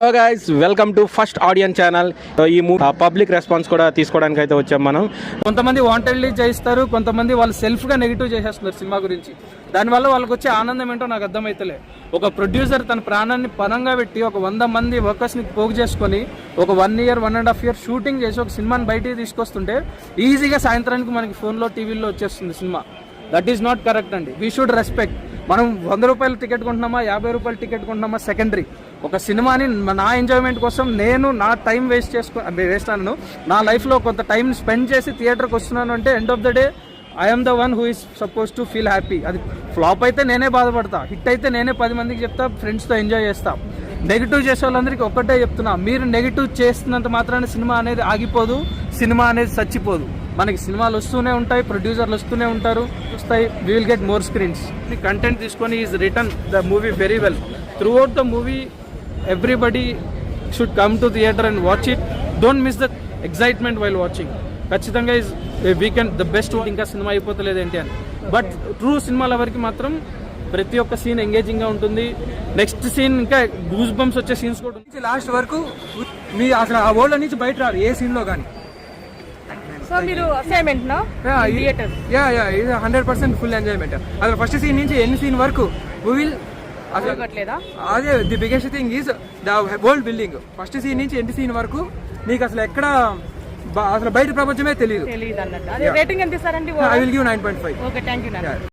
Hello guys, welcome to first audience channel. ఈ public response కూడా తీసుకోవడానికి అయితే వచ్చాం మనం. కొంతమంది వాంటెడ్లీ చేయిస్తారు, కొంతమంది వాళ్ళు సెల్ఫ్గా నెగిటివ్ చేసేస్తున్నారు సినిమా గురించి. దానివల్ల వాళ్ళకి వచ్చే ఆనందం ఏంటో నాకు అర్థమైతలే. ఒక ప్రొడ్యూసర్ తన ప్రాణాన్ని పనంగా పెట్టి ఒక 100 మంది వర్కర్స్ని పోగు చేసుకొని ఒక 1 year 1.5 year షూటింగ్ చేసి ఒక సినిమాని బయటికి తీసుకొస్తుంటే ఈజీగా సాయంత్రానికి మనకి ఫోన్లో టీవీలో వచ్చేస్తుంది సినిమా. దట్ ఈస్ నాట్ కరెక్ట్ అండి. We should respect. మనం 100 రూపాయల టికెట్ కొంటున్నామా, 50 రూపాయల టికెట్ కొంటున్నామా సెకండరీ. ఒక సినిమాని నా ఎంజాయ్మెంట్ కోసం నేను నా టైం వేస్ట్ అన్నాను, నా లైఫ్లో కొంత టైం స్పెండ్ చేసి థియేటర్కి వస్తున్నాను అంటే end of the day I'm the one who is suppose to feel happy. అది ఫ్లాప్ అయితే నేనే బాధపడతా, హిట్ అయితే నేనే 10 మందికి చెప్తా, ఫ్రెండ్స్తో ఎంజాయ్ చేస్తా. నెగిటివ్ చేసే వాళ్ళందరికీ ఒక్కటే చెప్తున్నా, మీరు నెగిటివ్ చేస్తున్నంత మాత్రాన సినిమా అనేది ఆగిపోదు, సినిమా అనేది చచ్చిపోదు. మనకి సినిమాలు వస్తూనే ఉంటాయి, ప్రొడ్యూసర్లు వస్తూనే ఉంటారు, వస్తాయి. We will get more screens. ఈ కంటెంట్ తీసుకొని is return the movie very well. Through out the movie everybody should come to theatre and watch it. Don't miss the excitement while watching. ఖచ్చితంగా ఈజ్ వీకెండ్ ద బెస్ట్. ఇంకా cinema అయిపోతలేదు ఏంటి అని. But true సినిమాల వరకు మాత్రం ప్రతి ఒక్క scene ఎంగేజింగ్గా ఉంటుంది. నెక్స్ట్ సీన్ ఇంకా గూస్ బంప్స్ వచ్చే సీన్స్ కూడా ఉంటుంది. లాస్ట్ వరకు మీ అసలు ఆ వరల్డ్ నుంచి బయట రారు ఏ సీన్ లో కానీ. సో మీరు అసైన్మెంట్ నా థియేటర్ ఇది 100% ఫుల్ ఎంజాయ్మెంట్. అసలు ఫస్ట్ సీన్ నుంచి ఎన్ని సీన్ వరకు విల్ అసలు అదే the biggest thing is the world building. First scene నుంచి ఎండ్ సీన్ వరకు నీకు అసలు ఎక్కడ అసలు బయట ప్రపంచమే తెలియదు. అన్నట్టు. రేటింగ్ ఎంత ఇస్తారండి? I will give 9.5. Okay, thank you.